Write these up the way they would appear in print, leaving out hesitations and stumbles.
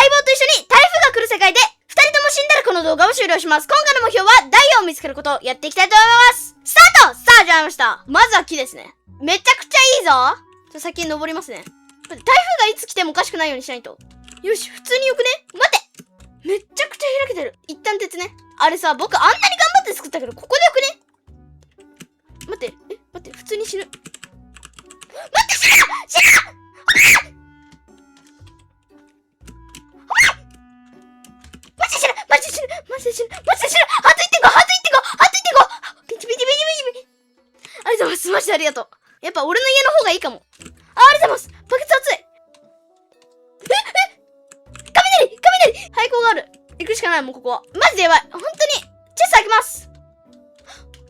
棒と一緒に台風が来る世界で二人とも死んだらこの動画を終了します。今回の目標はダイヤを見つけることをやっていきたいと思います。スタート。さあ始まりました。まずは木ですね。めちゃくちゃいいぞ。先に登りますね。台風がいつ来てもおかしくないようにしないと。よし、普通によくね。待ってめっちゃくちゃ開けてる。一旦鉄ね。あれさ、僕あんなに頑張って作ったけど、ここでよくね。待って、待って、普通に死ぬ。待って、死ぬマジで死ぬマジで死ぬマジで死ぬマジで死ぬハート1.5ハート1.5ピチピチピチピチピチありがとうございます。マジでありがとう。やっぱ俺の家の方がいいかも。ありがとうございます。バケツ熱い。雷廃校がある。行くしかないもん、ここは。マジでやばい。本当に。チェス開けます。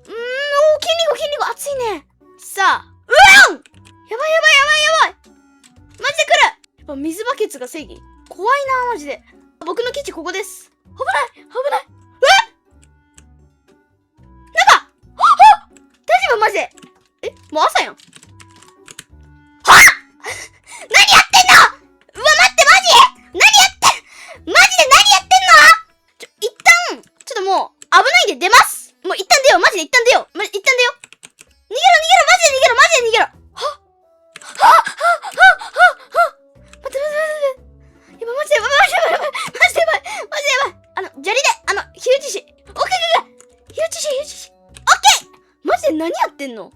筋肉熱いね。さあ。うわんやばいマジで来る。やっぱ水バケツが正義。怖いな、マジで。僕の基地ここです。危ないなんか大丈夫マジで。もう朝やん。はっ何やってんの。うわ、待ってマジで何やってんの。一旦、ちょっともう、危ないんで出ます。もう一旦出よう。マジで一旦出よう。逃げろ。マジで逃げろ。待って。やばい、マジでやばい。砂利で、火打ちし。オッケー火打ちし。オッケーマジで何やってんの。